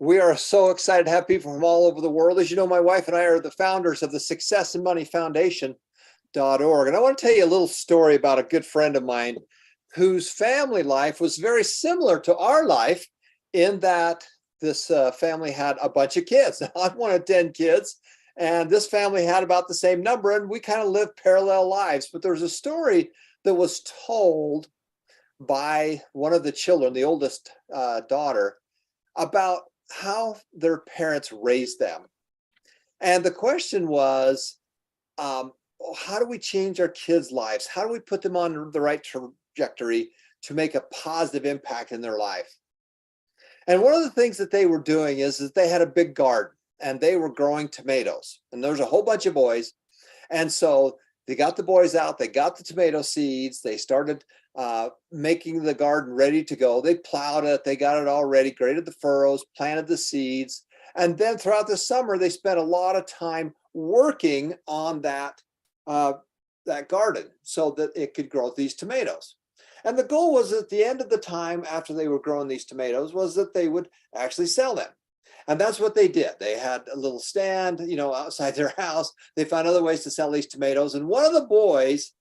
We are so excited to have people from all over the world. As you know, my wife and I are the founders of the Success and Money Foundation.org. And I want to tell you a little story about a good friend of mine whose family life was very similar to our life in that this family had a bunch of kids. I'm one of 10 kids, and this family had about the same number, and we kind of lived parallel lives. But there was a story that was told by one of the children, the oldest daughter, about how their parents raised them. And the question was, how do we change our kids' lives? How do we put them on the right trajectory to make a positive impact in their life? And one of the things that they were doing is that they had a big garden and they were growing tomatoes. And there's a whole bunch of boys. And so they got the boys out, they got the tomato seeds, they started making the garden ready to go. They plowed it, they got it all ready, graded the furrows, planted the seeds. And then throughout the summer, they spent a lot of time working on that garden so that it could grow these tomatoes. And the goal was at the end of the time after they were growing these tomatoes was that they would actually sell them. And that's what they did. They had a little stand, outside their house. They found other ways to sell these tomatoes. And one of the boys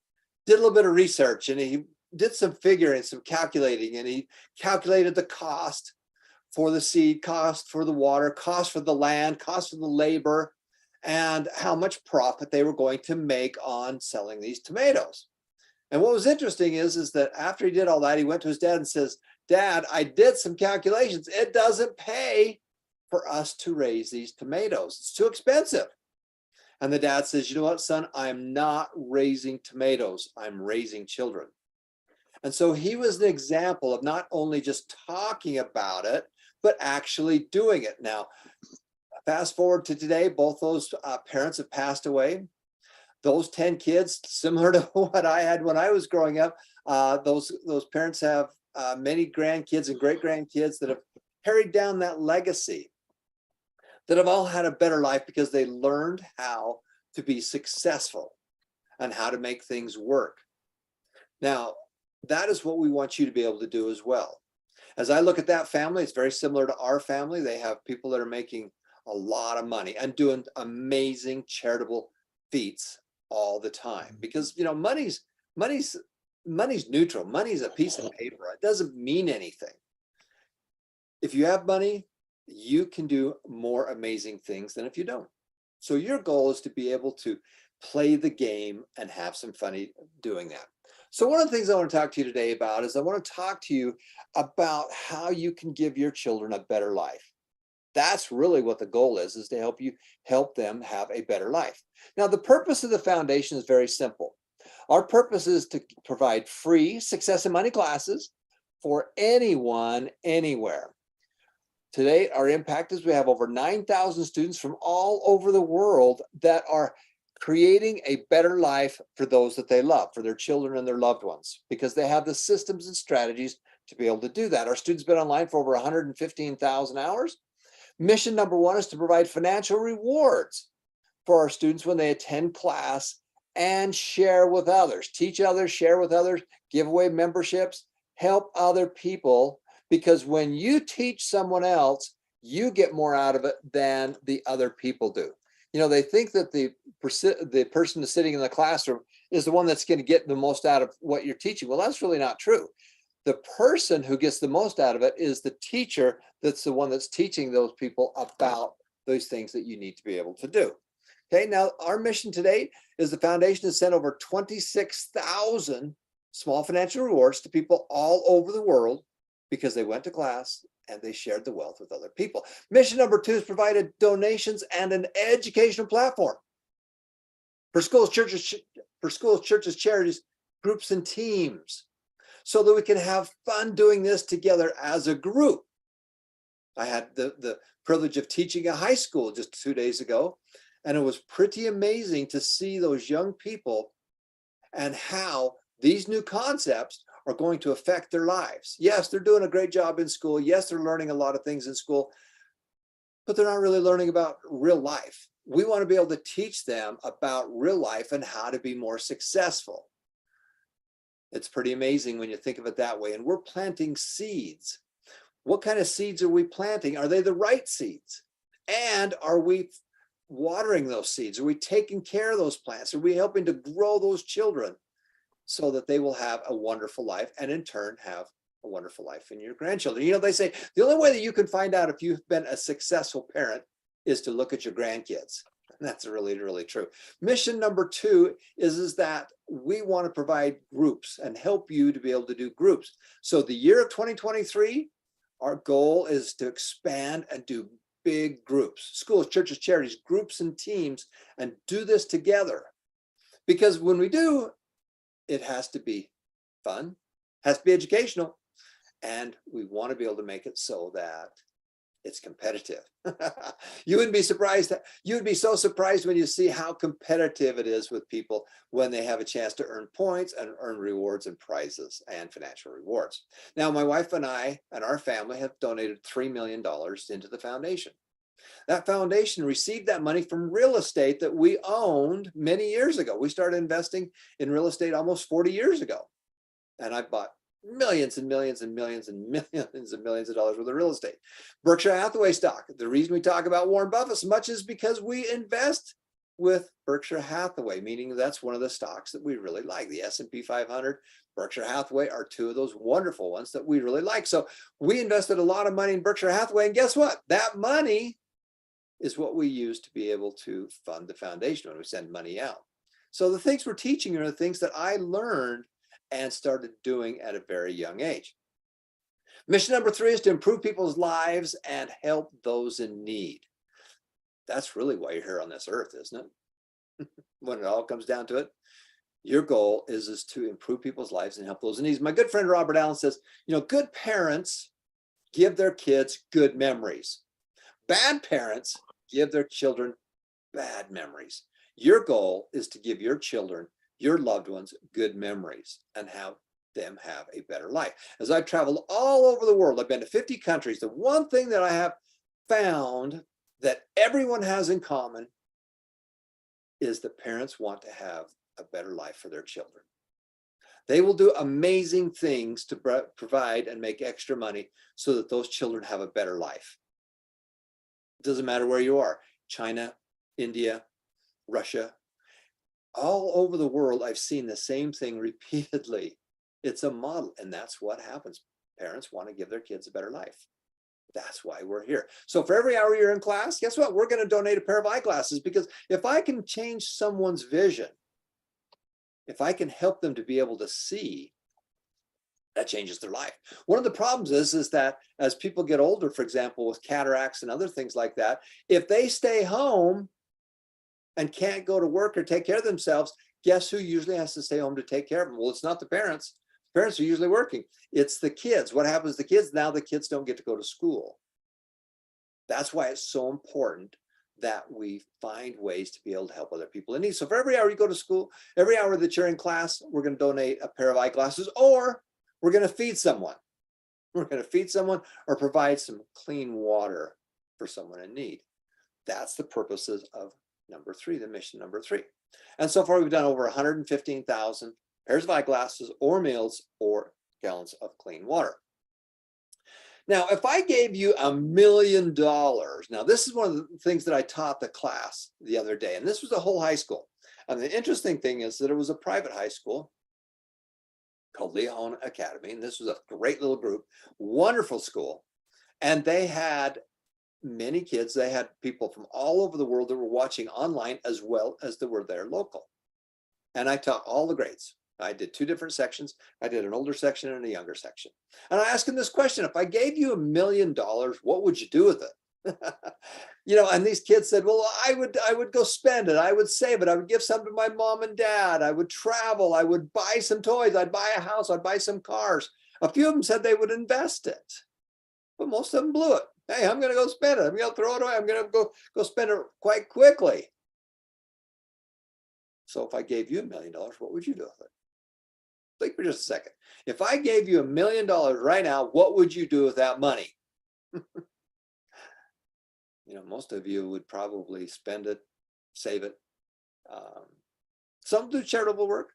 did a little bit of research, and he did some figuring, some calculating, and he calculated the cost for the seed, cost for the water, cost for the land, cost for the labor, and how much profit they were going to make on selling these tomatoes. And what was interesting is that after he did all that, he went to his dad and says, "Dad, I did some calculations. It doesn't pay for us to raise these tomatoes. It's too expensive." And the dad says, "You know what, son? I'm not raising tomatoes. I'm raising children." And so he was an example of not only just talking about it, but actually doing it. Now, fast forward to today, both those parents have passed away. Those 10 kids, similar to what I had when I was growing up, those parents have many grandkids and great grandkids that have carried down that legacy, that have all had a better life because they learned how to be successful and how to make things work. Now, that is what we want you to be able to do as well. As I look at that family, it's very similar to our family. They have people that are making a lot of money and doing amazing charitable feats all the time, because money's neutral. Money's a piece of paper. It doesn't mean anything. If you have money, you can do more amazing things than if you don't. So your goal is to be able to play the game and have some fun doing that. So one of the things I want to talk to you today about is I want to talk to you about how you can give your children a better life. That's really what the goal is to help them have a better life. Now, the purpose of the foundation is very simple. Our purpose is to provide free success and money classes for anyone, anywhere. Today, our impact is we have over 9,000 students from all over the world that are creating a better life for those that they love, for their children and their loved ones, because they have the systems and strategies to be able to do that. Our students have been online for over 115,000 hours. Mission number one is to provide financial rewards for our students when they attend class and share with others, teach others, share with others, give away memberships, help other people, because when you teach someone else, you get more out of it than the other people do. They think that the person that's sitting in the classroom is the one that's going to get the most out of what you're teaching. Well, that's really not true. The person who gets the most out of it is the teacher that's the one that's teaching those people about those things that you need to be able to do. Okay, now our mission today is the foundation has sent over 26,000 small financial rewards to people all over the world because they went to class and they shared the wealth with other people. Mission number two is provided donations and an educational platform for schools, churches, charities, groups, and teams, so that we can have fun doing this together as a group. I had the privilege of teaching a high school just 2 days ago, and it was pretty amazing to see those young people and how these new concepts are going to affect their lives. Yes, they're doing a great job in school. Yes, they're learning a lot of things in school, but they're not really learning about real life. We want to be able to teach them about real life and how to be more successful. It's pretty amazing when you think of it that way. And we're planting seeds. What kind of seeds are we planting? Are they the right seeds? And are we watering those seeds? Are we taking care of those plants? Are we helping to grow those children so that they will have a wonderful life and in turn have a wonderful life in your grandchildren? You know, they say the only way that you can find out if you've been a successful parent is to look at your grandkids. And that's really, really true. Mission number 2 is that we want to provide groups and help you to be able to do groups. So the year of 2023, our goal is to expand and do big groups, schools, churches, charities, groups and teams, and do this together. Because when we do, it has to be fun, has to be educational, and we want to be able to make it so that it's competitive. You wouldn't be surprised. You'd be so surprised when you see how competitive it is with people when they have a chance to earn points and earn rewards and prizes and financial rewards. Now, my wife and I and our family have donated $3 million into the foundation. That foundation received that money from real estate that we owned many years ago. We started investing in real estate almost 40 years ago. And I bought millions and millions and millions and millions and millions of dollars worth of real estate. Berkshire Hathaway stock. The reason we talk about Warren Buffett so much is because we invest with Berkshire Hathaway, meaning that's one of the stocks that we really like. The S&P 500, Berkshire Hathaway are two of those wonderful ones that we really like. So we invested a lot of money in Berkshire Hathaway, and guess what? That money is what we use to be able to fund the foundation when we send money out. So the things we're teaching are the things that I learned and started doing at a very young age. Mission number 3 is to improve people's lives and help those in need. That's really why you're here on this earth, isn't it? When it all comes down to it, your goal is to improve people's lives and help those in need. My good friend Robert Allen says, you know, good parents give their kids good memories. Bad parents give their children bad memories. Your goal is to give your children, your loved ones, good memories and have them have a better life. As I've traveled all over the world, I've been to 50 countries. The one thing that I have found that everyone has in common is that parents want to have a better life for their children. They will do amazing things to provide and make extra money so that those children have a better life. It doesn't matter where you are, China, India, Russia, all over the world, I've seen the same thing repeatedly. It's a model, and that's what happens. Parents want to give their kids a better life. That's why we're here. So for every hour you're in class, guess what? We're going to donate a pair of eyeglasses, because if I can change someone's vision, if I can help them to be able to see, that changes their life. One of the problems is that as people get older, for example, with cataracts and other things like that, if they stay home and can't go to work or take care of themselves, guess who usually has to stay home to take care of them? Well, it's not the parents. Parents are usually working. It's the kids. What happens to the kids? Now the kids don't get to go to school. That's why it's so important that we find ways to be able to help other people in need. So for every hour you go to school, every hour that you're in class, we're going to donate a pair of eyeglasses, or we're going to feed someone. We're going to feed someone or provide some clean water for someone in need. That's the purposes of number 3, the mission number 3. And so far we've done over 115,000 pairs of eyeglasses or meals or gallons of clean water. Now, if I gave you $1 million, now this is one of the things that I taught the class the other day, and this was a whole high school. And the interesting thing is that it was a private high school called Leon Academy, and this was a great little group, wonderful school. And they had many kids. They had people from all over the world that were watching online as well as that were there local. And I taught all the grades. I did 2 different sections. I did an older section and a younger section. And I asked them this question: if I gave you $1 million, what would you do with it? You know, and these kids said, well, I would go spend it. I would save it. I would give some to my mom and dad. I would travel. I would buy some toys. I'd buy a house. I'd buy some cars. A few of them said they would invest it, but most of them blew it. Hey, I'm going to go spend it. I'm going to throw it away. I'm going to go spend it quite quickly. So if I gave you $1 million, what would you do with it? Think for just a second. If I gave you $1 million right now, what would you do with that money? You know, most of you would probably spend it, save it. Some do charitable work.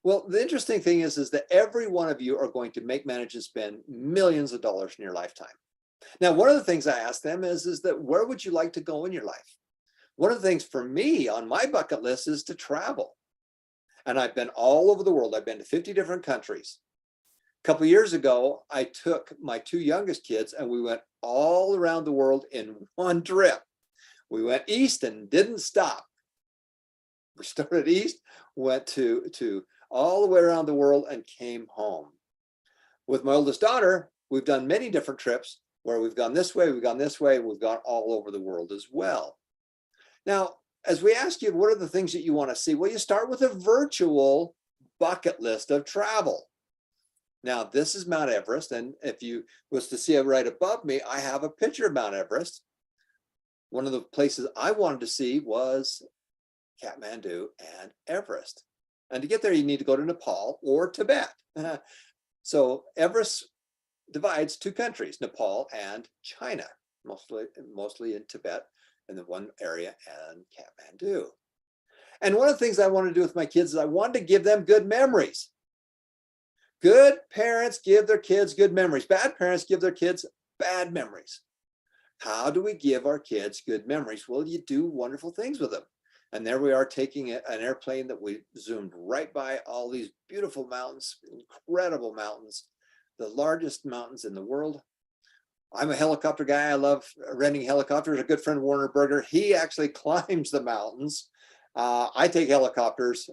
Well, the interesting thing is that every one of you are going to make, manage, and spend millions of dollars in your lifetime. Now, one of the things I ask them is that where would you like to go in your life? One of the things for me on my bucket list is to travel. And I've been all over the world. I've been to 50 different countries. A couple of years ago, I took my two youngest kids and we went all around the world in one trip. We went east and didn't stop. We started east, went to all the way around the world and came home. With my oldest daughter, we've done many different trips where we've gone this way, we've gone this way, we've gone all over the world as well. Now, as we ask you, what are the things that you want to see? Well, you start with a virtual bucket list of travel. Now, this is Mount Everest, and if you was to see it right above me, I have a picture of Mount Everest. One of the places I wanted to see was Kathmandu and Everest. And to get there, you need to go to Nepal or Tibet. So Everest divides two countries, Nepal and China, mostly in Tibet in the one area, and Kathmandu. And one of the things I wanted to do with my kids is I wanted to give them good memories. Good parents give their kids good memories. Bad parents give their kids bad memories. How do we give our kids good memories? Well, you do wonderful things with them. And there we are taking an airplane that we zoomed right by all these beautiful mountains, incredible mountains, the largest mountains in the world. I'm a helicopter guy. I love renting helicopters. A good friend, Warner Berger, he actually climbs the mountains. I take helicopters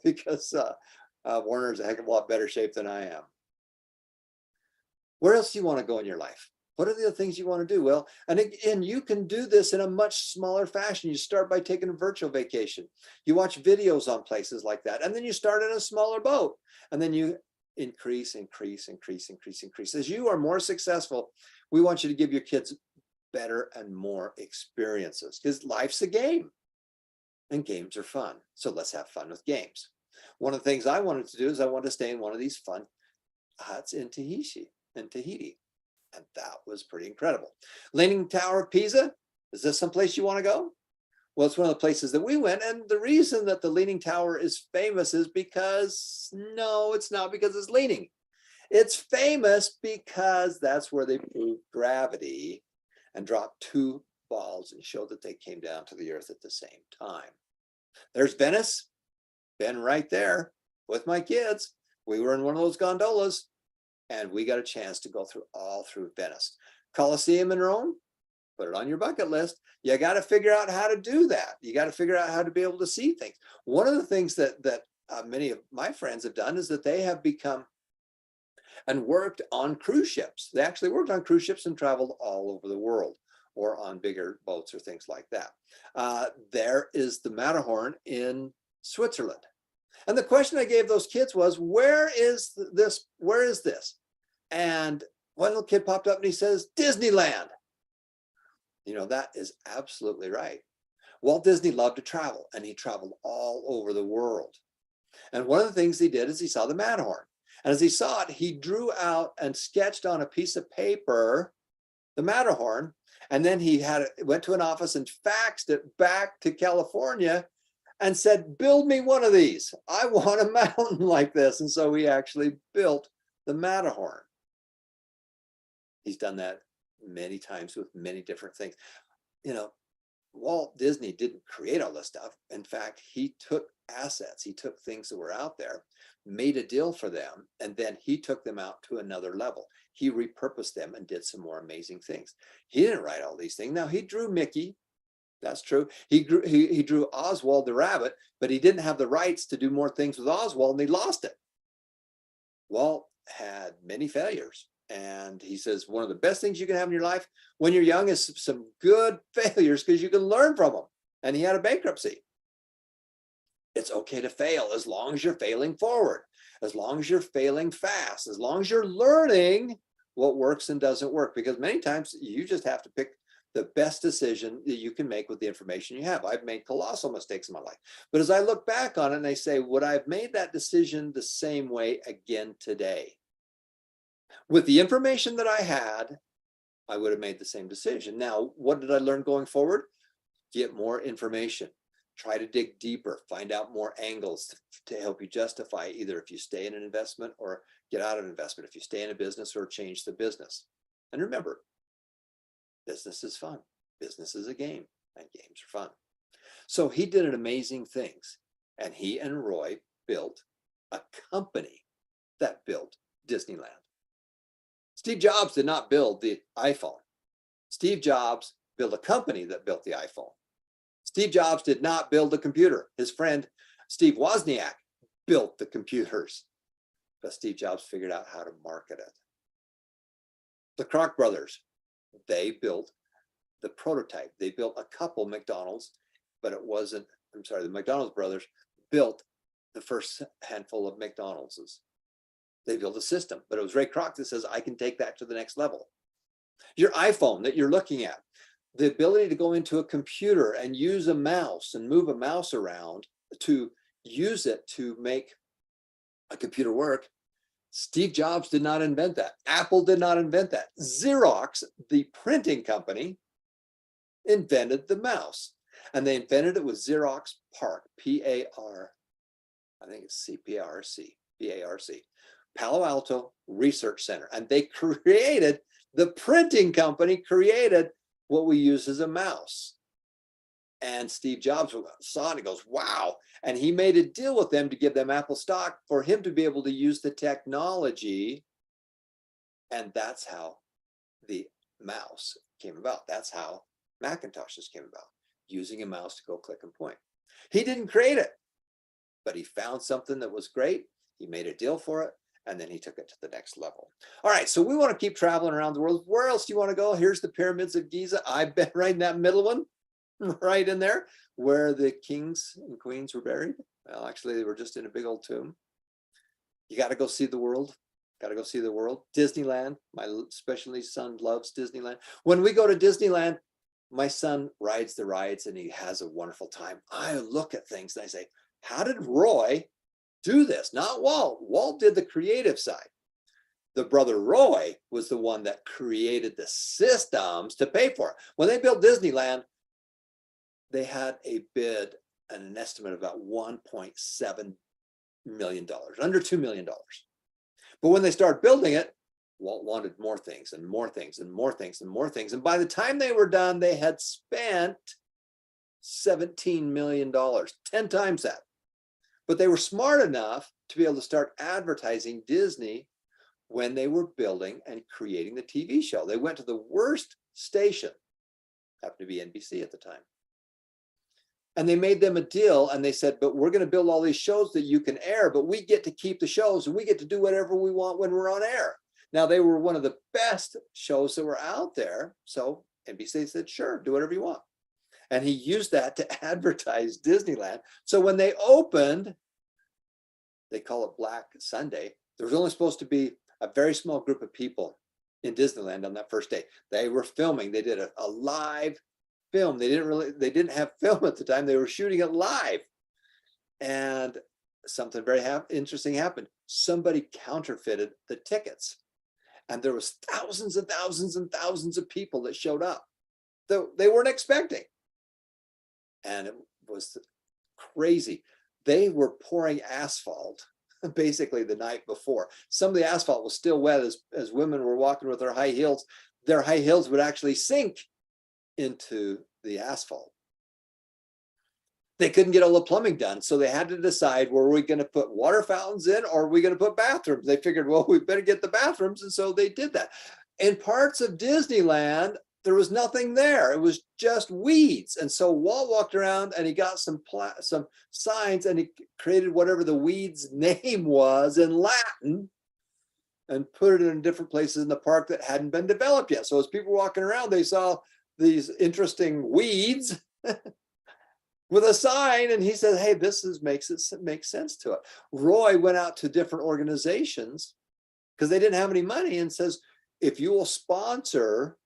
because Warner's a heck of a lot better shape than I am. Where else do you want to go in your life? What are the other things you want to do? Well, and again, you can do this in a much smaller fashion. You start by taking a virtual vacation. You watch videos on places like that, and then you start in a smaller boat, and then you increase. As you are more successful, we want you to give your kids better and more experiences, because life's a game, and games are fun. So let's have fun with games. One of the things I wanted to do is I wanted to stay in one of these fun huts in Tahiti. And that was pretty incredible. Leaning Tower of Pisa, is this someplace you want to go? Well, it's one of the places that we went. And the reason that the Leaning Tower is famous is because, no, it's not because it's leaning. It's famous because that's where they proved gravity and dropped two balls and showed that they came down to the earth at the same time. There's Venice, been right there with my kids. We were in one of those gondolas, and we got a chance to go all through Venice. Colosseum in Rome, put it on your bucket list. You got to figure out how to do that. You got to figure out how to be able to see things. One of the things that many of my friends have done is that they have become and worked on cruise ships. They actually worked on cruise ships and traveled all over the world, or on bigger boats or things like that. There is the Matterhorn in Switzerland. And the question I gave those kids was, where is this? Where is this? And one little kid popped up and he says, Disneyland. You know, that is absolutely right. Walt Disney loved to travel, and he traveled all over the world. And one of the things he did is he saw the Matterhorn. And as he saw it, he drew out and sketched on a piece of paper the Matterhorn. And then he went to an office and faxed it back to California and said, build me one of these. I want a mountain like this. And so he actually built the Matterhorn. He's done that many times with many different things. You know, Walt Disney didn't create all this stuff. In fact, he took assets, he took things that were out there, made a deal for them, and then he took them out to another level. He repurposed them and did some more amazing things. He didn't write all these things. Now, he drew Mickey. That's true. He drew Oswald the rabbit, but he didn't have the rights to do more things with Oswald, and he lost it. Walt had many failures. And he says, one of the best things you can have in your life when you're young is some good failures, because you can learn from them. And he had a bankruptcy. It's okay to fail as long as you're failing forward, as long as you're failing fast, as long as you're learning what works and doesn't work, because many times you just have to pick the best decision that you can make with the information you have. I've made colossal mistakes in my life. But as I look back on it and I say, would I have made that decision the same way again today? With the information that I had, I would have made the same decision. Now, what did I learn going forward? Get more information. try to dig deeper, find out more angles to help you justify either if you stay in an investment or get out of investment, if you stay in a business or change the business. And remember, business is fun. Business is a game, and games are fun. So he did an amazing things, and he and Roy built a company that built Disneyland. Steve Jobs did not build the iPhone. Steve Jobs built a company that built the iPhone. Steve Jobs did not build the computer. His friend Steve Wozniak built the computers, but Steve Jobs figured out how to market it. The Kroc brothers, they built the prototype. They built a couple McDonald's, but it wasn't, I'm sorry, the McDonald's brothers built the first handful of McDonald's. They built a system, but it was Ray Kroc that says, I can take that to the next level. Your iPhone that you're looking at, the ability to go into a computer and use a mouse and move a mouse around to use it to make a computer work. Steve Jobs did not invent that. Apple did not invent that. Xerox, the printing company, invented the mouse. And they invented it with Xerox PARC, P-A-R, I think it's C-P-A-R-C, P-A-R-C, Palo Alto Research Center. And they created, the printing company created what we use as a mouse. And Steve Jobs saw it and he goes, wow. And he made a deal with them to give them Apple stock for him to be able to use the technology. And that's how the mouse came about. That's how Macintoshes came about, using a mouse to go click and point. He didn't create it, but he found something that was great. He made a deal for it, and then he took it to the next level. All right, so we want to keep traveling around the world. Where else do you want to go? Here's the pyramids of Giza. I've been right in that middle one, right in there, where the kings and queens were buried. Well, actually, they were just in a big old tomb. You got to go see the world. Got to go see the world. Disneyland. My especially son loves Disneyland. When we go to Disneyland, my son rides the rides and he has a wonderful time. I look at things and I say, how did Roy do this? Not Walt. Walt did the creative side. The brother Roy was the one that created the systems to pay for it. When they built Disneyland, they had a bid and an estimate of about $1.7 million, under $2 million. But when they started building it, Walt wanted more things and more things and more things and more things. And by the time they were done, they had spent $17 million, 10 times that. But they were smart enough to be able to start advertising Disney when they were building and creating the TV show. They went to the worst station, happened to be NBC at the time. And they made them a deal and they said, but we're going to build all these shows that you can air, but we get to keep the shows and we get to do whatever we want when we're on air. Now, they were one of the best shows that were out there. So NBC said, sure, do whatever you want. And he used that to advertise Disneyland. So when they opened, they call it Black Sunday. There was only supposed to be a very small group of people in Disneyland on that first day. They were filming. They did a live film. They didn't have film at the time. They were shooting it live. And something very interesting happened. Somebody counterfeited the tickets. And there was thousands and thousands and thousands of people that showed up that they weren't expecting. And it was crazy. They were pouring asphalt basically the night before. Some of the asphalt was still wet as women were walking with their high heels. Their high heels would actually sink into the asphalt. They couldn't get all the plumbing done. So they had to decide, were we going to put water fountains in or are we going to put bathrooms? They figured, well, we better get the bathrooms. And so they did that. In parts of Disneyland, there was nothing there. It was just weeds. And so Walt walked around and he got some signs and he created whatever the weeds name was in Latin and put it in different places in the park that hadn't been developed yet. So as people were walking around, they saw these interesting weeds with a sign, and he said, hey, this makes sense to it. Roy went out to different organizations because they didn't have any money and says, if you will sponsor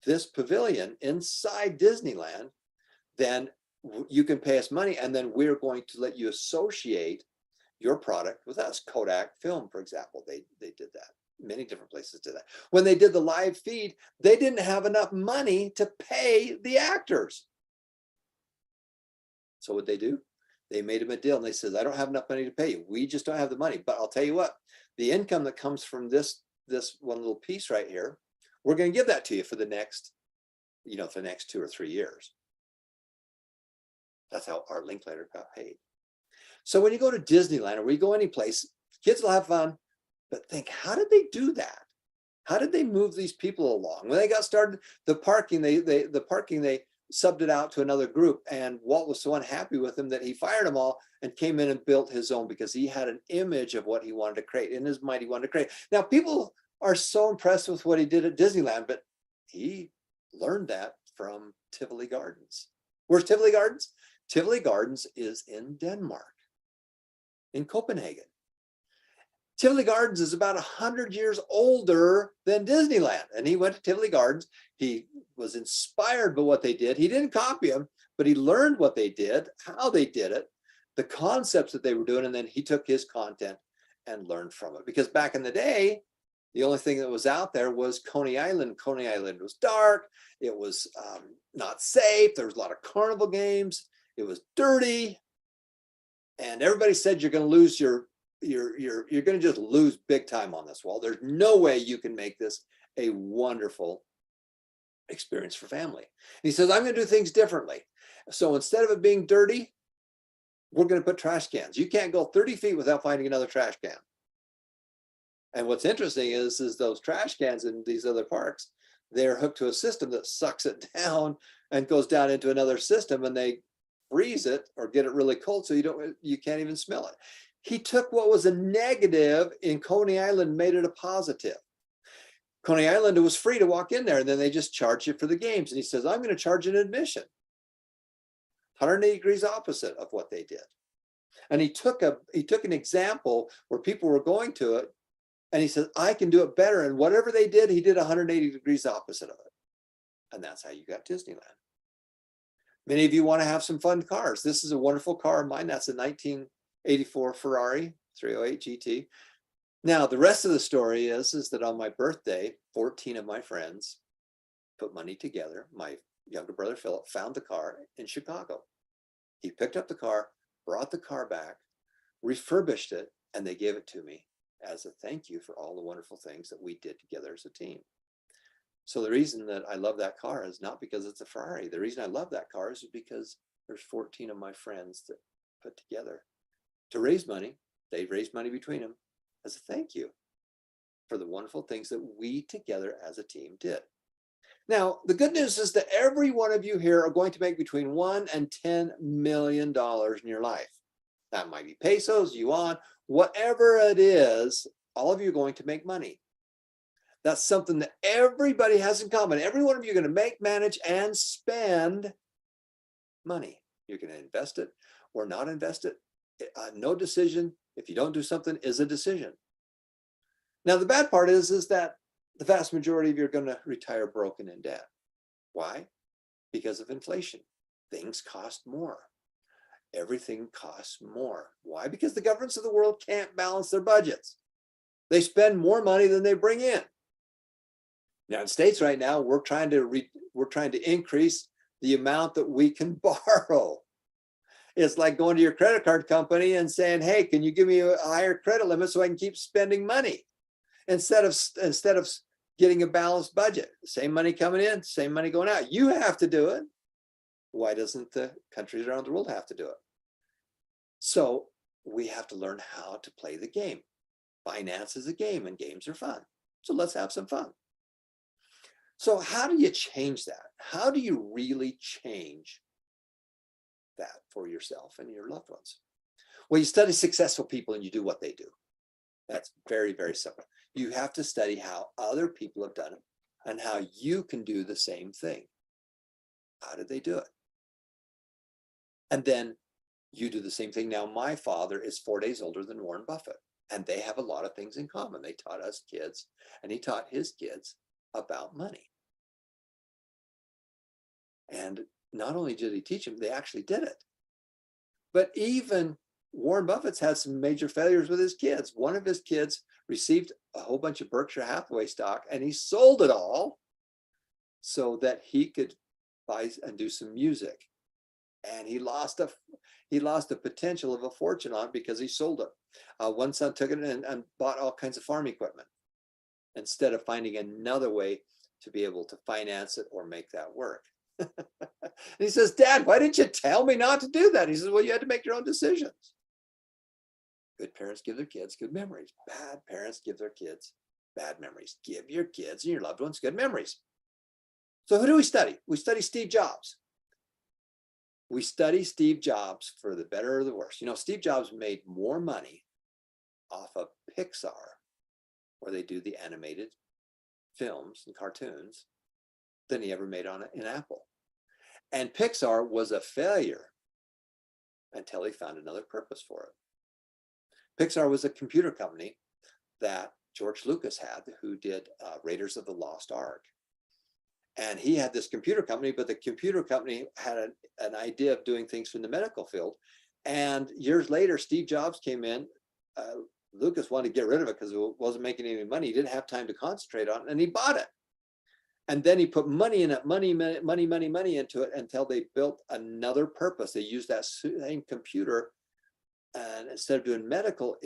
this pavilion inside Disneyland, then you can pay us money, and then we're going to let you associate your product with us. Kodak Film, for example, they did that. Many different places did that. When they did the live feed, they didn't have enough money to pay the actors. So what they do? They made him a deal and they said, I don't have enough money to pay you. We just don't have the money. But I'll tell you what, the income that comes from this one little piece right here, we're going to give that to you for the next, for the next 2 or 3 years. That's how Art Linklater got paid. So when you go to Disneyland or we go any place, kids will have fun, but think, how did they do that? How did they move these people along? When they got started, the parking, they subbed it out to another group, and Walt was so unhappy with them that he fired them all and came in and built his own because he had an image of what he wanted to create. In his mind, he wanted to create. Now, people are so impressed with what he did at Disneyland, but he learned that from Tivoli Gardens. Where's Tivoli Gardens? Tivoli Gardens is in Denmark, in Copenhagen. Tivoli Gardens is about 100 years older than Disneyland. And he went to Tivoli Gardens. He was inspired by what they did. He didn't copy them, but he learned what they did, how they did it, the concepts that they were doing. And then he took his content and learned from it. Because back in the day, the only thing that was out there was Coney Island. Coney Island was dark. It was not safe. There was a lot of carnival games. It was dirty. And everybody said you're going to lose you're going to just lose big time on this, Walt. There's no way you can make this a wonderful experience for family. And he says, I'm going to do things differently. So instead of it being dirty, we're going to put trash cans. You can't go 30 feet without finding another trash can. And what's interesting is those trash cans in these other parks, they're hooked to a system that sucks it down and goes down into another system, and they freeze it or get it really cold so you can't even smell it. He took what was a negative in Coney Island, made it a positive. Coney Island, it was free to walk in there, and then they just charge you for the games. And he says, I'm going to charge an admission. 180 degrees opposite of what they did. And he took an example where people were going to it, and he said, I can do it better. And whatever they did, he did 180 degrees opposite of it. And that's how you got Disneyland. Many of you want to have some fun cars. This is a wonderful car of mine. That's a 1984 Ferrari 308 GT. Now, the rest of the story is that on my birthday, 14 of my friends put money together. My younger brother, Philip, found the car in Chicago. He picked up the car, brought the car back, refurbished it, and they gave it to me as a thank you for all the wonderful things that we did together as a team. So the reason that I love that car is not because it's a Ferrari. The reason I love that car is because there's 14 of my friends that put together to raise money. They raised money between them as a thank you for the wonderful things that we together as a team did. Now, the good news is that every one of you here are going to make between $1 and $10 million in your life. That might be pesos, yuan, whatever it is, all of you are going to make money. That's something that everybody has in common. Every one of you are going to make, manage, and spend money. You're going to invest it or not invest it. No decision, if you don't do something, is a decision. Now, the bad part is that the vast majority of you are going to retire broken in debt. Why? Because of inflation. Things cost more. Everything costs more. Why? Because the governments of the world can't balance their budgets. They spend more money than they bring in. United States right now, we're trying to increase the amount that we can borrow. It's like going to your credit card company and saying, hey, can you give me a higher credit limit so I can keep spending money? Instead of getting a balanced budget. Same money coming in, same money going out. You have to do it. Why doesn't the countries around the world have to do it? So we have to learn how to play the game. Finance is a game and games are fun. So let's have some fun. So how do you change that? How do you really change that for yourself and your loved ones? Well, you study successful people and you do what they do. That's very, very simple. You have to study how other people have done it and how you can do the same thing. How did they do it? And then you do the same thing. Now, my father is 4 days older than Warren Buffett, and they have a lot of things in common. They taught us kids, and he taught his kids about money. And not only did he teach them, they actually did it. But even Warren Buffett's had some major failures with his kids. One of his kids received a whole bunch of Berkshire Hathaway stock, and he sold it all so that he could buy and do some music. and he lost the potential of a fortune on it because he sold it. One son took it and bought all kinds of farm equipment instead of finding another way to be able to finance it or make that work. And he says, Dad, why didn't you tell me not to do that? He says, well, you had to make your own decisions. Good parents give their kids good memories. Bad parents give their kids bad memories. Give your kids and your loved ones good memories. So who do we study? We study Steve Jobs. We study Steve Jobs for the better or the worse. You know, Steve Jobs made more money off of Pixar, where they do the animated films and cartoons, than he ever made on it in Apple. And Pixar was a failure until he found another purpose for it. Pixar was a computer company that George Lucas had, who did Raiders of the Lost Ark. And he had this computer company, but the computer company had an idea of doing things from the medical field. And years later, Steve Jobs came in. Lucas wanted to get rid of it because it wasn't making any money. He didn't have time to concentrate on it, and he bought it. And then he put money in it, money into it until they built another purpose. They used that same computer, and instead of doing medical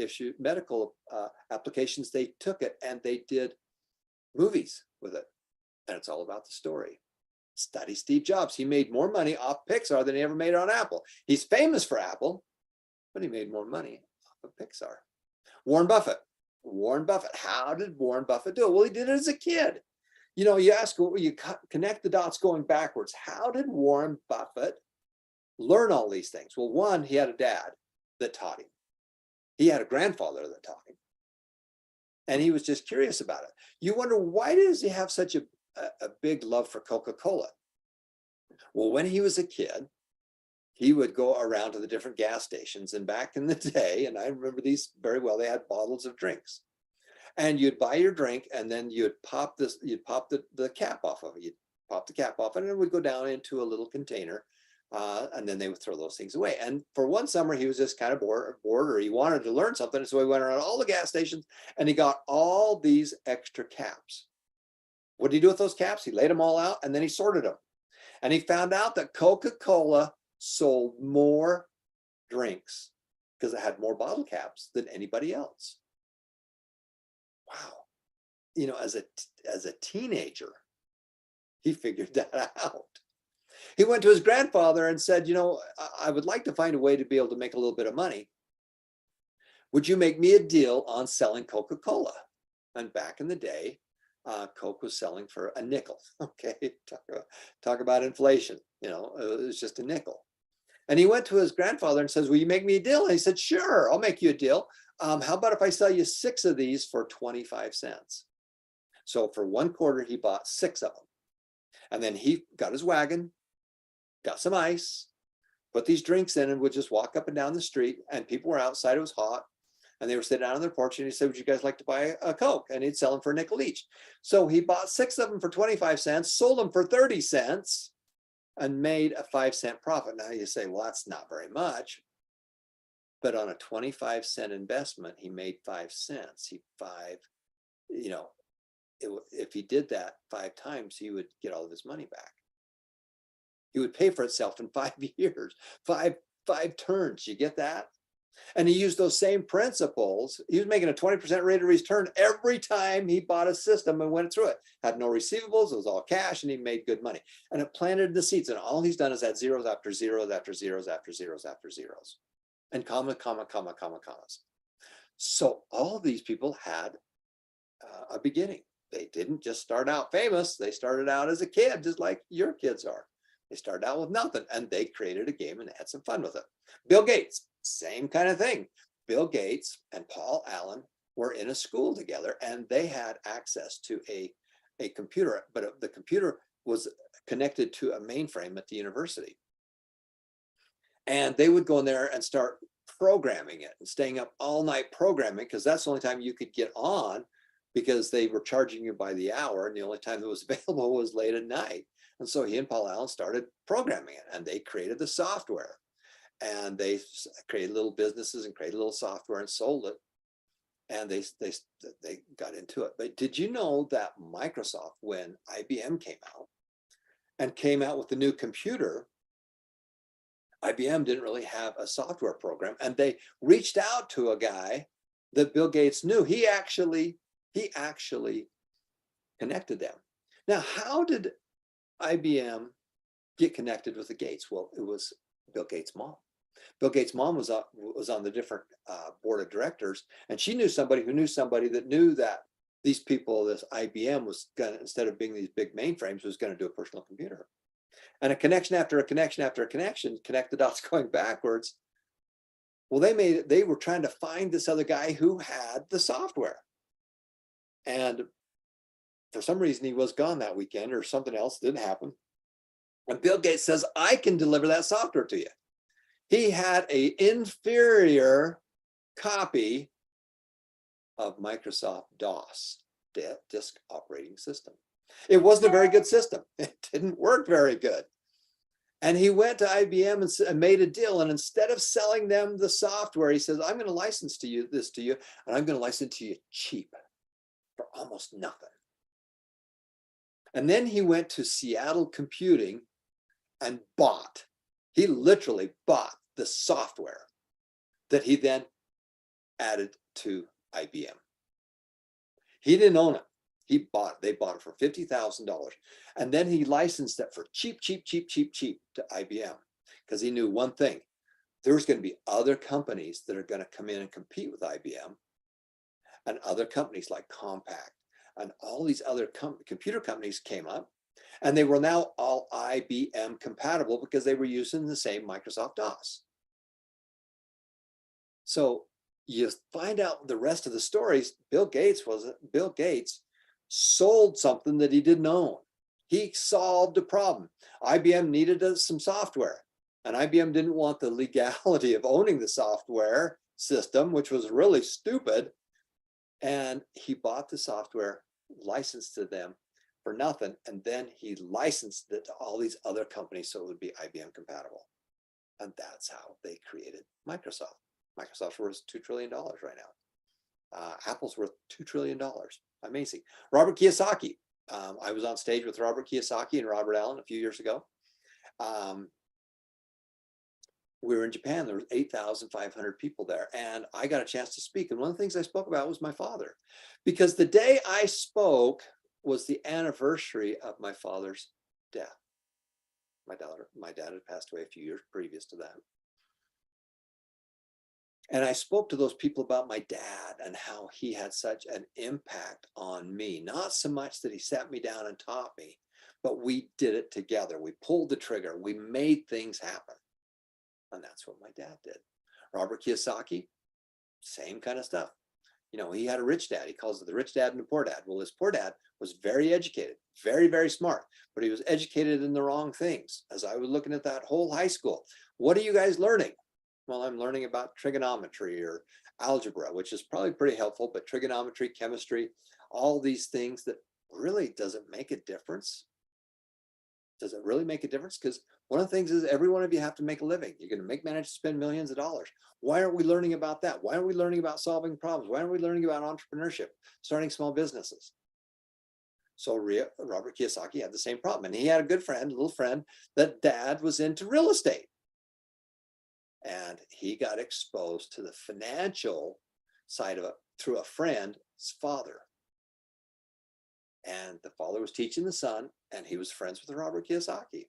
applications, they took it and they did movies with it. And it's all about the story. Study Steve Jobs. He made more money off Pixar than he ever made on Apple. He's famous for Apple, but he made more money off of Pixar. Warren Buffett. How did Warren Buffett do it? Well, he did it as a kid. You know, you ask, you connect the dots going backwards. How did Warren Buffett learn all these things? Well, one, he had a dad that taught him. He had a grandfather that taught him. And he was just curious about it. You wonder, why does he have such a big love for Coca-Cola? Well, when he was a kid, he would go around to the different gas stations. And back in the day, and I remember these very well, they had bottles of drinks. And you'd buy your drink, and then you'd pop the cap off of it. You'd pop the cap off, and it would go down into a little container. And then they would throw those things away. And for one summer, he was just kind of bored, or he wanted to learn something. So he went around all the gas stations and he got all these extra caps. What did he do with those caps? He laid them all out and then he sorted them. And he found out that Coca-Cola sold more drinks because it had more bottle caps than anybody else. Wow. You know, as a teenager, he figured that out. He went to his grandfather and said, you know, I would like to find a way to be able to make a little bit of money. Would you make me a deal on selling Coca-Cola? And back in the day, Coke was selling for a nickel. Okay, talk about inflation. You know, it was just a nickel. And he went to his grandfather and says, will you make me a deal? And he said, sure, I'll make you a deal. How about if I sell you 6 of these for 25 cents? So for 1 quarter, he bought 6 of them. And then he got his wagon, got some ice, put these drinks in, and would just walk up and down the street. And people were outside, it was hot. And they were sitting out on their porch, and he said, would you guys like to buy a Coke? And he'd sell them for a nickel each. So he bought 6 of them for 25 cents, sold them for 30 cents, and made a 5-cent profit. Now you say, well, that's not very much. But on a 25-cent investment, he made 5 cents. You know, if he did that 5 times, he would get all of his money back. He would pay for itself in 5 years, five turns. You get that? And he used those same principles. He was making a 20% rate of return every time he bought a system and went through it. Had no receivables, it was all cash, and he made good money. And it planted the seeds. And all he's done is add zeros after zeros after zeros after zeros after zeros. And commas. So all of these people had a beginning. They didn't just start out famous. They started out as a kid, just like your kids are. They started out with nothing, and they created a game and had some fun with it. Bill Gates, same kind of thing. Bill Gates and Paul Allen were in a school together, and they had access to a computer, but the computer was connected to a mainframe at the university. And they would go in there and start programming it and staying up all night programming, because that's the only time you could get on, because they were charging you by the hour, and the only time that was available was late at night. And so he and Paul Allen started programming it, and they created the software, and they created little businesses and created little software and sold it. And they got into it. But did you know that Microsoft, when IBM came out with the new computer, IBM didn't really have a software program, and they reached out to a guy that Bill Gates knew. He actually connected them. Now, how did IBM get connected with the Gates? Well, it was Bill Gates' mom. Bill Gates' mom was on the different board of directors, and she knew somebody who knew somebody that knew that these people, this IBM was going to, instead of being these big mainframes, was going to do a personal computer. And a connection after a connection after a connection, connect the dots going backwards. Well, they were trying to find this other guy who had the software. And for some reason, he was gone that weekend, or something else didn't happen. And Bill Gates says, I can deliver that software to you. He had an inferior copy of Microsoft DOS, disk operating system. It wasn't a very good system. It didn't work very good. And he went to IBM and made a deal. And instead of selling them the software, he says, I'm going to license this to you, and I'm going to license it to you cheap for almost nothing. And then he went to Seattle Computing and he literally bought the software that he then added to IBM. He didn't own it. He bought it. They bought it for $50,000. And then he licensed it for cheap to IBM, because he knew one thing: there's going to be other companies that are going to come in and compete with IBM, and other companies like Compaq and all these other computer companies came up, and they were now all IBM compatible because they were using the same Microsoft DOS. So you find out the rest of the stories. Bill Gates sold something that he didn't own. He solved a problem. IBM needed some software, and IBM didn't want the legality of owning the software system, which was really stupid. And he bought the software, licensed to them for nothing, and then he licensed it to all these other companies so it would be IBM compatible. And that's how they created Microsoft. Microsoft's worth $2 trillion right now. Apple's worth $2 trillion. Amazing. Robert Kiyosaki. I was on stage with Robert Kiyosaki and Robert Allen a few years ago. We were in Japan. There were 8,500 people there, and I got a chance to speak. And one of the things I spoke about was my father, because the day I spoke was the anniversary of my father's death. My dad had passed away a few years previous to that. And I spoke to those people about my dad and how he had such an impact on me. Not so much that he sat me down and taught me, but we did it together. We pulled the trigger. We made things happen. And that's what my dad did. Robert Kiyosaki, same kind of stuff. You know, he had a rich dad. He calls it the rich dad and the poor dad. Well, his poor dad was very educated, very, very smart, but he was educated in the wrong things. As I was looking at that whole high school, what are you guys learning? Well, I'm learning about trigonometry or algebra, which is probably pretty helpful, but trigonometry, chemistry, all these things that really doesn't make a difference. Does it really make a difference? Because one of the things is every one of you have to make a living. You're going to manage to spend millions of dollars. Why aren't we learning about that? Why aren't we learning about solving problems? Why aren't we learning about entrepreneurship, starting small businesses? So Robert Kiyosaki had the same problem. And he had a good friend, a little friend, that dad was into real estate. And he got exposed to the financial side of it through a friend's father. And the father was teaching the son, and he was friends with Robert Kiyosaki.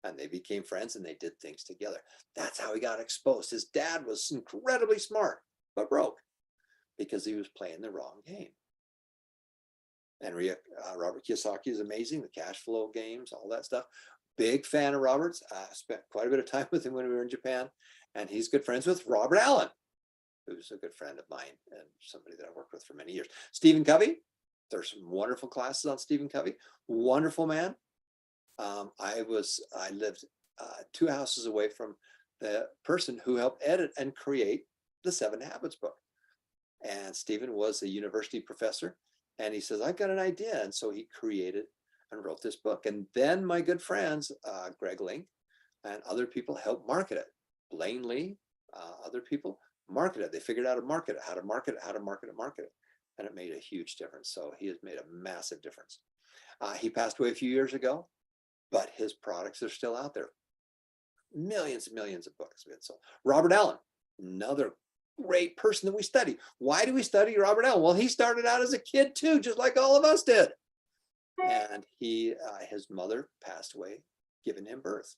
And they became friends, and they did things together. That's how he got exposed. His dad was incredibly smart, but broke because he was playing the wrong game. And Robert Kiyosaki is amazing, the cash flow games, all that stuff. Big fan of Robert's. I spent quite a bit of time with him when we were in Japan. And he's good friends with Robert Allen, who's a good friend of mine and somebody that I worked with for many years. Stephen Covey. There's some wonderful classes on Stephen Covey. Wonderful man. I lived 2 houses away from the person who helped edit and create the 7 Habits book. And Stephen was a university professor. And he says, I've got an idea. And so he created and wrote this book. And then my good friends, Greg Link and other people helped market it. Blaine Lee, other people market it. They figured out how to market it. And it made a huge difference. So he has made a massive difference. He passed away a few years ago, but his products are still out there. millions and millions of books. So Robert Allen, another great person that we study. Why do we study Robert Allen? Well, he started out as a kid too, just like all of us did. And his mother passed away, giving him birth.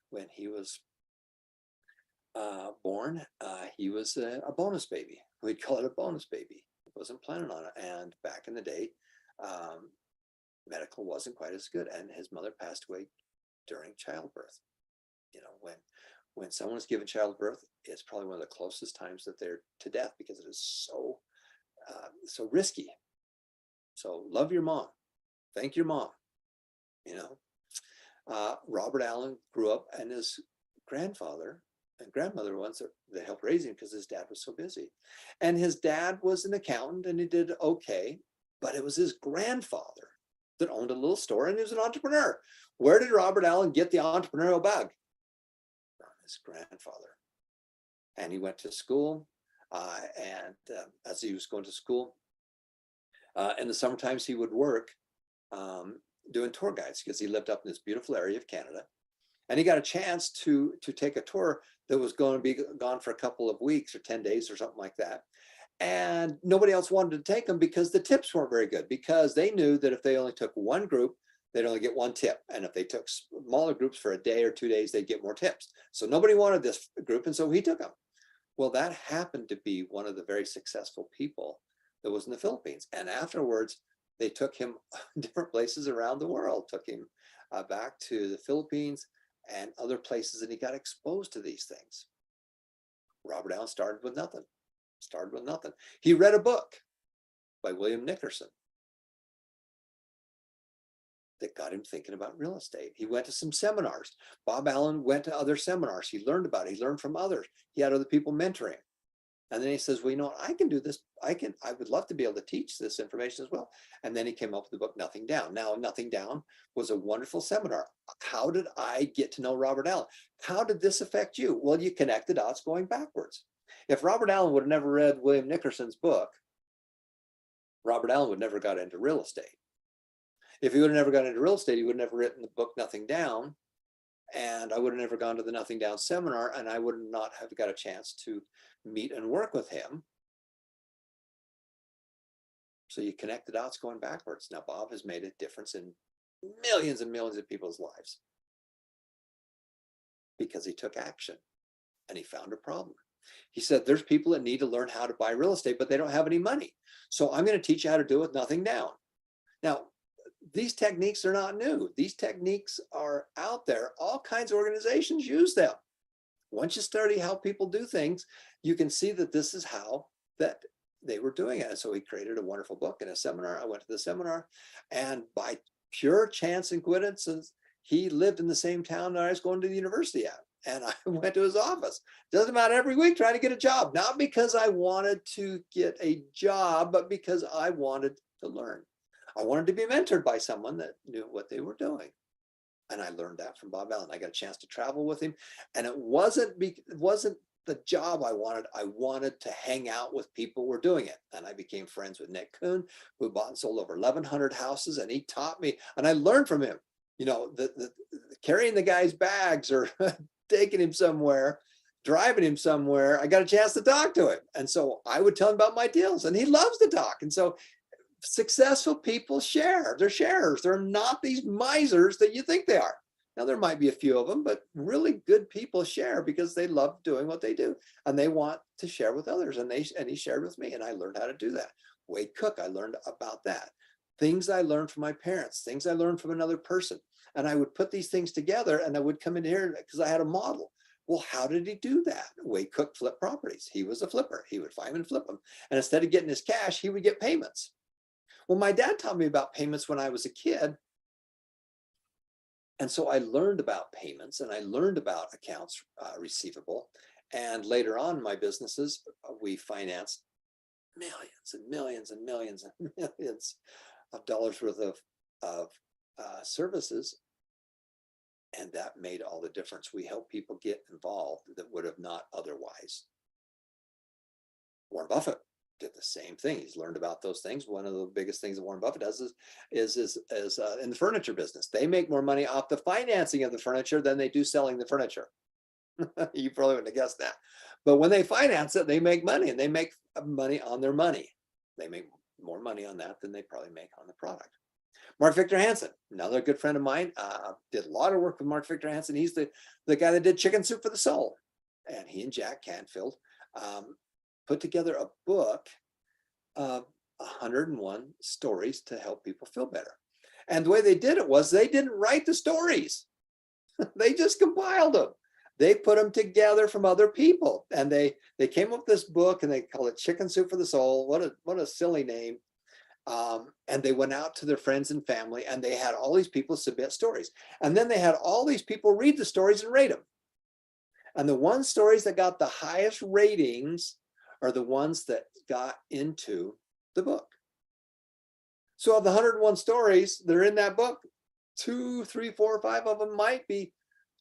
When he was born, he was a bonus baby. We'd call it a bonus baby. He wasn't planning on it. And back in the day, medical wasn't quite as good. And his mother passed away during childbirth. You know, when someone is given childbirth, it's probably one of the closest times that they're to death, because it is so risky. So love your mom. Thank your mom. You know, Robert Allen grew up, and his grandfather and grandmother were ones that helped raise him because his dad was so busy. And his dad was an accountant, and he did okay, but it was his grandfather that owned a little store, and he was an entrepreneur. Where did Robert Allen get the entrepreneurial bug? From his grandfather. And he went to school, and as he was going to school, in the summer times, he would work doing tour guides, because he lived up in this beautiful area of Canada. And he got a chance to take a tour that was going to be gone for a couple of weeks or 10 days or something like that. And nobody else wanted to take him because the tips weren't very good, because they knew that if they only took one group, they'd only get one tip. And if they took smaller groups for a day or 2 days, they'd get more tips. So nobody wanted this group, and so he took them. Well, that happened to be one of the very successful people that was in the Philippines. And afterwards, they took him different places around the world, took him back to the Philippines and other places, and he got exposed to these things. Robert Allen started with nothing. He read a book by William Nickerson that got him thinking about real estate. He went to some seminars. Bob Allen went to other seminars. He learned about it. He learned from others. He had other people mentoring. And then he says, well, you know what, I can do this. I would love to be able to teach this information as well. And then he came up with the book, Nothing Down. Now, Nothing Down was a wonderful seminar. How did I get to know Robert Allen? How did this affect you? Well, you connect the dots going backwards. If Robert Allen would have never read William Nickerson's book, Robert Allen would never got into real estate. If he would have never got into real estate, he would have never written the book Nothing Down. And I would have never gone to the Nothing Down seminar, and I would not have got a chance to meet and work with him. So you connect the dots going backwards. Now, Bob has made a difference in millions and millions of people's lives because he took action and he found a problem. He said, there's people that need to learn how to buy real estate, but they don't have any money. So I'm going to teach you how to do it with Nothing Down. Now, these techniques are not new. These techniques are out there. All kinds of organizations use them. Once you study how people do things, you can see that this is how that they were doing it. And so he created a wonderful book in a seminar. I went to the seminar, and by pure chance and coincidence, he lived in the same town that I was going to the university at. And I went to his office. Doesn't matter, every week trying to get a job, not because I wanted to get a job, but because I wanted to learn. I wanted to be mentored by someone that knew what they were doing. And I learned that from Bob Allen. I got a chance to travel with him. And it wasn't the job I wanted. I wanted to hang out with people who were doing it. And I became friends with Nick Kuhn, who bought and sold over 1,100 houses. And he taught me, and I learned from him, you know, the carrying the guy's bags or taking him somewhere, driving him somewhere. I got a chance to talk to him. And so I would tell him about my deals, and he loves to talk. And so successful people share. They're sharers. They're not these misers that you think they are. Now, there might be a few of them, but really good people share because they love doing what they do and they want to share with others. And he shared with me, and I learned how to do that. Wade Cook, I learned about that. Things I learned from my parents, things I learned from another person. And I would put these things together, and I would come in here because I had a model. Well, how did he do that? Wade Cook flipped properties. He was a flipper. He would find and flip them. And instead of getting his cash, he would get payments. Well, my dad taught me about payments when I was a kid. And so I learned about payments, and I learned about accounts receivable. And later on in my businesses, we financed millions and millions and millions and millions of dollars worth of services. And that made all the difference. We help people get involved that would have not otherwise. Warren Buffett did the same thing. He's learned about those things. One of the biggest things that Warren Buffett does is in the furniture business. They make more money off the financing of the furniture than they do selling the furniture. You probably wouldn't have guessed that. But when they finance it, they make money, and they make money on their money. They make more money on that than they probably make on the product. Mark Victor Hansen, another good friend of mine, did a lot of work with Mark Victor Hansen. He's the guy that did Chicken Soup for the Soul. And he and Jack Canfield put together a book of 101 stories to help people feel better. And the way they did it was they didn't write the stories. They just compiled them. They put them together from other people. And they came up with this book, and they called it Chicken Soup for the Soul. What a silly name. And they went out to their friends and family, and they had all these people submit stories. And then they had all these people read the stories and rate them. And the one stories that got the highest ratings are the ones that got into the book. So of the 101 stories that are in that book, 2, 3, 4, 5 of them might be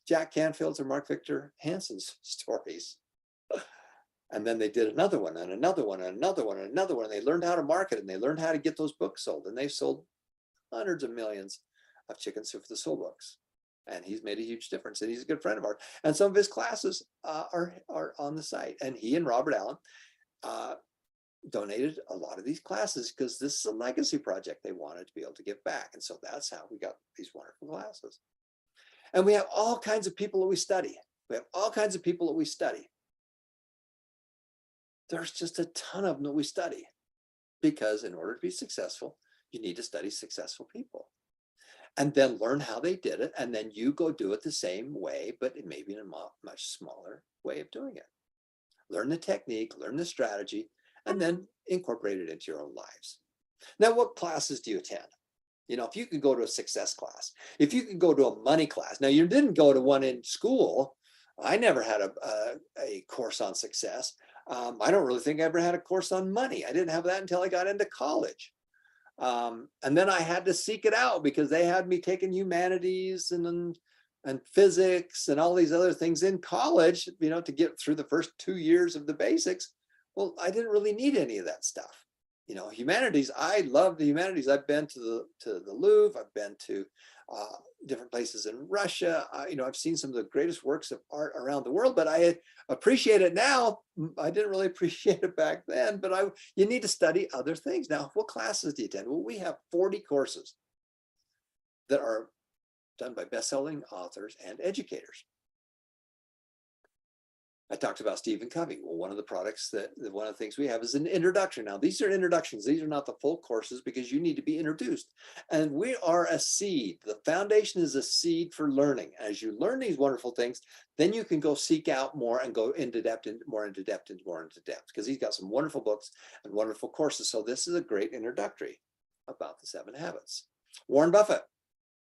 Jack Canfield's or Mark Victor Hansen's stories. And then they did another one and another one and another one and another one. And they learned how to market, and they learned how to get those books sold. And they've sold hundreds of millions of Chicken Soup for the Soul books. And he's made a huge difference. And he's a good friend of ours. And some of his classes are on the site. And he and Robert Allen donated a lot of these classes because this is a legacy project they wanted to be able to give back. And so that's how we got these wonderful classes. And we have all kinds of people that we study. We have all kinds of people that we study. There's just a ton of them that we study, because in order to be successful, you need to study successful people and then learn how they did it. And then you go do it the same way, but maybe in a much smaller way of doing it. Learn the technique, learn the strategy, and then incorporate it into your own lives. Now, what classes do you attend? You know, if you could go to a success class, if you could go to a money class. Now, you didn't go to one in school. I never had a course on success. I don't really think I ever had a course on money. I didn't have that until I got into college. And then I had to seek it out because they had me taking humanities and physics and all these other things in college, you know, to get through the first 2 years of the basics. Well, I didn't really need any of that stuff. You know, humanities, I love the humanities. I've been to the Louvre. I've been to different places in Russia. You know, I've seen some of the greatest works of art around the world, but I appreciate it now. I didn't really appreciate it back then, but you need to study other things. Now, what classes do you attend? Well, we have 40 courses that are done by best-selling authors and educators. I talked about Stephen Covey. Well, one of the things we have is an introduction. Now, these are introductions. These are not the full courses because you need to be introduced. And we are a seed. The foundation is a seed for learning. As you learn these wonderful things, then you can go seek out more and go into depth, more into depth, because he's got some wonderful books and wonderful courses. So this is a great introductory about the 7 habits. Warren Buffett.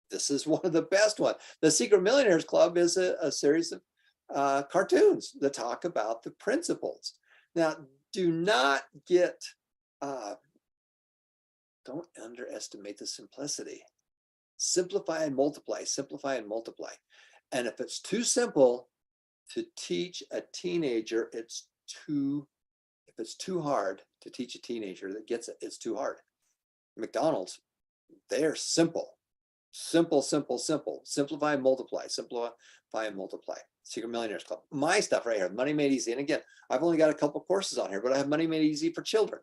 This is one of the best ones. The Secret Millionaires Club is a series of cartoons that talk about the principles. Now, do not don't underestimate the simplicity. Simplify and multiply, simplify and multiply. And if it's too simple to teach a teenager, if it's too hard to teach a teenager that gets it, it's too hard. McDonald's, they're simple. Simple, simple, simple. Simplify and multiply, simplify and multiply. Secret Millionaires Club. My stuff right here, Money Made Easy. And again, I've only got a couple courses on here, but I have Money Made Easy for children,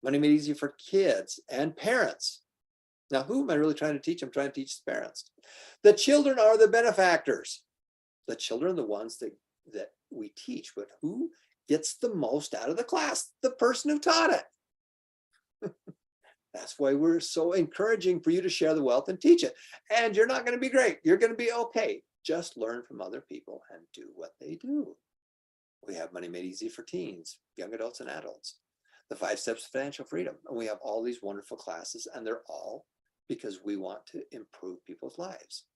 Money Made Easy for kids and parents. Now, who am I really trying to teach? I'm trying to teach the parents. The children are the benefactors. The children are the ones that we teach, but who gets the most out of the class? The person who taught it. That's why we're so encouraging for you to share the wealth and teach it. And you're not going to be great. You're going to be okay. Just learn from other people and do what they do. We have Money Made Easy for teens, young adults and adults, the 5 Steps to Financial Freedom. And we have all these wonderful classes, and they're all because we want to improve people's lives.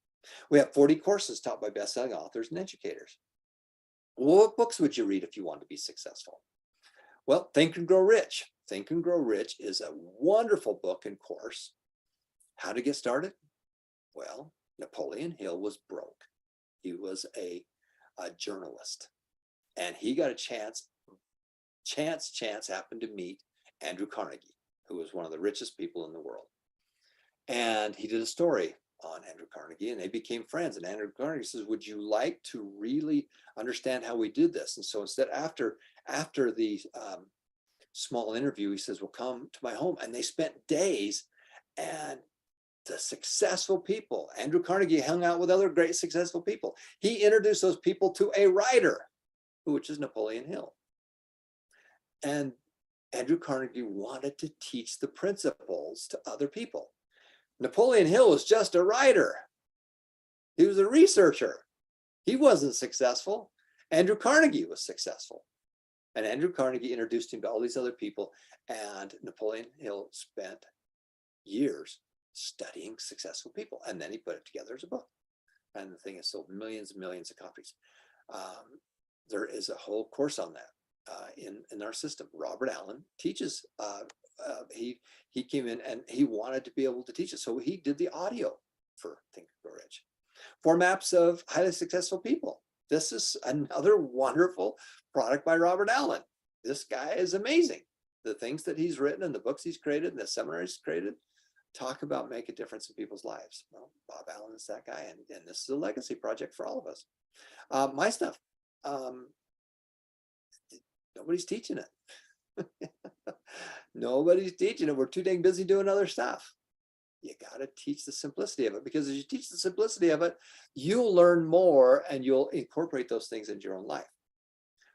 We have 40 courses taught by best-selling authors and educators. What books would you read if you want to be successful? Well, Think and Grow Rich. Think and Grow Rich is a wonderful book and course. How to get started? Well, Napoleon Hill was broke. He was a journalist, and he got a chance chance happened to meet Andrew Carnegie, who was one of the richest people in the world. And he did a story on Andrew Carnegie, and they became friends. And Andrew Carnegie says, would you like to really understand how we did this? And so instead, after the small interview, he says, well, come to my home. And they spent days, and the successful people, Andrew Carnegie hung out with other great successful people. He introduced those people to a writer, which is Napoleon Hill. And Andrew Carnegie wanted to teach the principles to other people. Napoleon Hill was just a writer. He was a researcher. He wasn't successful. Andrew Carnegie was successful. And Andrew Carnegie introduced him to all these other people. And Napoleon Hill spent years studying successful people. And then he put it together as a book. And the thing has sold millions and millions of copies. There is a whole course on that in our system. Robert Allen teaches. He came in and he wanted to be able to teach it. So he did the audio for Think and Grow Rich. 4 maps of highly successful people. This is another wonderful product by Robert Allen. This guy is amazing. The things that he's written and the books he's created and the seminars he's created talk about make a difference in people's lives. Well, Bob Allen is that guy, and this is a legacy project for all of us. My stuff, nobody's teaching it. Nobody's teaching it. We're too dang busy doing other stuff. You got to teach the simplicity of it, because as you teach the simplicity of it, you'll learn more and you'll incorporate those things into your own life.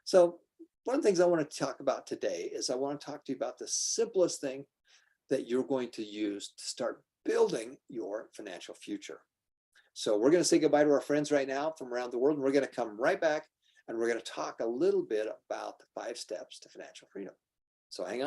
So one of the things I want to talk about today is I want to talk to you about the simplest thing that you're going to use to start building your financial future. So we're going to say goodbye to our friends right now from around the world, and we're going to come right back and we're going to talk a little bit about the 5 steps to financial freedom. So hang on.